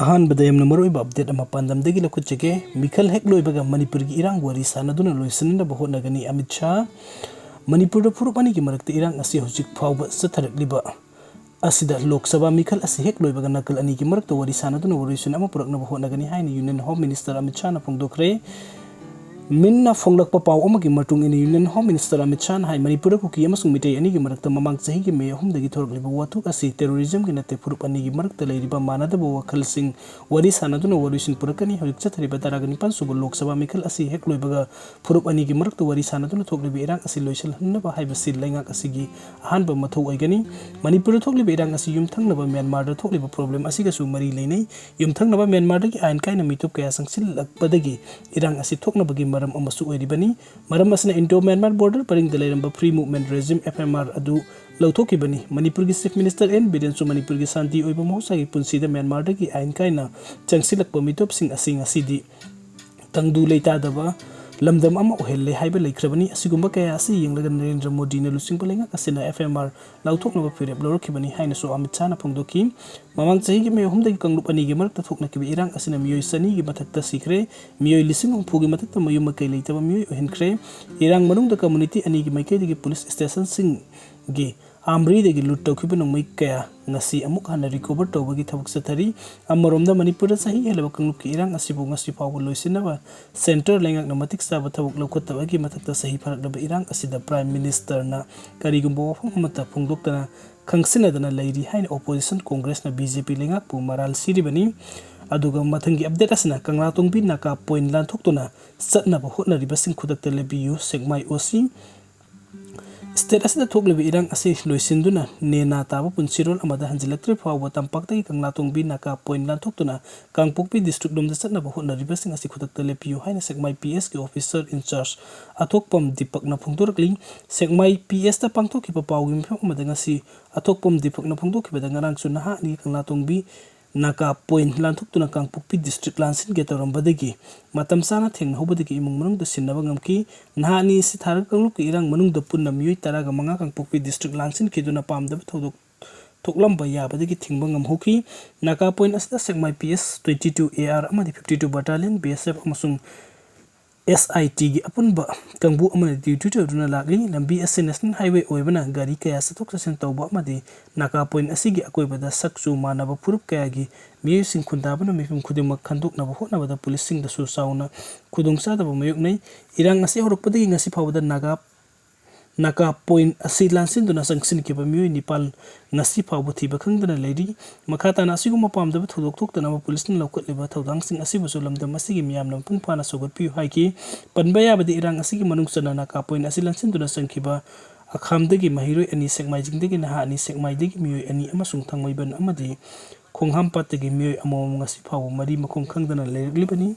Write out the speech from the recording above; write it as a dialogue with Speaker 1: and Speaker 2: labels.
Speaker 1: अहानबदा Yamuna मरुइबा update अमा पांदमदगी लखुचगे मिखल हेक लोइबगा मणिपुर की इरांग वारी सानदुना लोइसनना होटनगनी अमित शाह मणिपुर फुरुपनी की मरक्ते इरांग असी हुजिक फावबा सथरकलिबा असिदा लोकसभा मिखल असी हेक लोइबगा नकल अनी की मरक्ते वारी सानदुना वरिसन अमा पुरकनबा होटनगनी हाइना union home minister Amit Shah ना फोंदोखरे मिन्ना फोंगलकपा पाव अमगी मतुंग इन union home minister Amit Shah हाई मणिपुर कुकी अमसुंग मिटै अनी की मरक्ते ममांग चही की मे अहुमदगी थोरकलिबा वाथुक असी टेररिज्म की नते फुरुप अनी की मरक्ते लैरिबा मानदबा वखलसिंग वारी सानदुना वरिसन पुरकनी हौजिक चथरिबा तरागनि पांसुबा लोकसभा मिखल असी हेक लोइबगा फुरुप अनी की मरक्ते वारी सानदुना थोकलिबा इरांग असी लोइसलहन्नबा हाइबसि लैंगाक असिगी अहानबा मथौ ओइगनी मणिपुर थोकलिबा इरांग असी युमथंगनबा म्यांमार थोकलिबा प्रॉब्लम असिगसु मरी लैनै युमथंगनबा म्यांमार दगी आइन काइना मितुप कया संगसिललकपदगी इरांग असी थोकनबगी मरम अमसु ओइरिबनी मरम असना इंडो म्यांमार बॉर्डर परिंग दलैरंबा फ्री मूवमेंट रेजिम एफएमआर अदु लौथोकिबनी मणिपुर की चीफ मिनिस्टर एन बिरेंसु मणिपुर की शांति ओइबा मौसागी पुंसीदा म्यांमार दगी आइन काइना चंगसिलकपा मितोपसिंग असिंग असिदी तंगदु लेतादबा लमदम अमा ओहेल्ले हाइबा लैख्रबनी असिगुंबा कया असी यंगलगा नरेंद्र मोदी ने लुसिंगबा लैंगा असिना एफएमआर लौथोकनबा फिरेब लौरखिबनी हाइनासु अमित शाह ना फोंदोखी ममांग चही की मे अहुमदगी कंगलुप अनी की मरक्ता थोकनकिबा इरांग असिना मियोय सनी की मथक्ता सिखरे मियोय लिसिंग हुंफुगी मथक्ता मयुम मकै लैतबा मियोय ओहेनख्रे इरांग मनुंगदा कम्युनिटी अनी की मैकेदगी पुलिस स्टेशन सिंग गी आमरीदगी लूट तौखिबा नोंमै कया ngasi amuk hana recover tawbagi thabak sathari amoromda manipur sahi helaba kangluk ki irang asibu ngasi pawu loisinaba center lengak na matik saba thabuk lokottabagi matakta sahi pharakdaba irang asida prime minister na karigumbo wafam amata phungdoktana khangsinadana lairi haina opposition congress na bjp lengak pu maral siribani aduga mathangi update asna kangla tongbi naka point lan thoktuna satnaba hotnariba sing khudakta lebiu sekmai osi state असिदा थोकलिबा इरांग असी लोइसिंदुना नेना ताबा पुंसिरोल अमदा हंजिलक्ट्रि फावबा तंपाक्तगी कंगला तोंगबी नाका point लांथोक्तुना Kangpokpi district लोमदा चतनाबा होटनरिबासिंग असी खुदक्ता लेपियो हाइना Sekmai PS के officer in charge अथोकपम दीपकना फोंदोरकली Sekmai PS ता पांगथोखिबा पावगी मफम अमदा ngasi अथोकपम दीपकना फोंदोखिबा ngarangsु नाहा नि कंगला तोंगबी नाका पॉइंट लांथोक्तुना कांगपोकपी डिस्ट्रिक्ट लांसिन के तोरंबदगी मतम साना थेंगहौबदगी इमुंग मनुंगदा सिन्नबा ngamki नाहानि सि थारक कंगलुक इरांग मनुंगदा पुन्ना मियोय तरागा मंगा कांगपोकपी डिस्ट्रिक्ट लांसिन केदुना पामदबा थौदोक थोकलंबा याबदगी थिंगबा ngamhoki नाका पॉइंट असदा सेकमाई पीएस 22 एआर अमदि 52 बटालियन बीएसएफ अमसुंग SIT की अपुनबा कंगबु अमने ड्यूटी तौदुना लागली लंबी असे नेशनल हाईवे ओइबना गाड़ी कया सतोक ससन तौबा अमदि नाका पॉइंट असिगी अकोइबदा सक्सु मानबा फुरुप कयागी मियोसिंग खुंदाबना मिफिम खुदिमक खंदोकनबा होटनबदा पुलिस सिंग दसु साउना खुदुंगसादबा मयोकनै इरांग असे हरकपदगी ngasi फावदा नाका पॉइंट असी लांसिनदुना संगसिनकिबा मियोय निपाल ngasi फावबु थिबा खंगदना लैरी मखाताना असिगुमा पामदबा थौदोक थोक्तनाबा पुलिसना लौकतलिबा थौदांसिंग असिबुसु लमदम असिगी मियामना पुंफाना सोगतपियु हाइकी पनबा याबदि इरांग असिगी मनुंगसना नाका पॉइंट असी लांसिनदुना संखिबा अखामदगी महिरोय अनि सेकमाइजिंगदगी नहा अनि सेकमाइदगी मियोय अनि अमसुंग थांगमैबन अमदि खोंहामपातगी मियोय अमोम ngasi फावबु मरी मखों खंगदना लैरग्लिबनी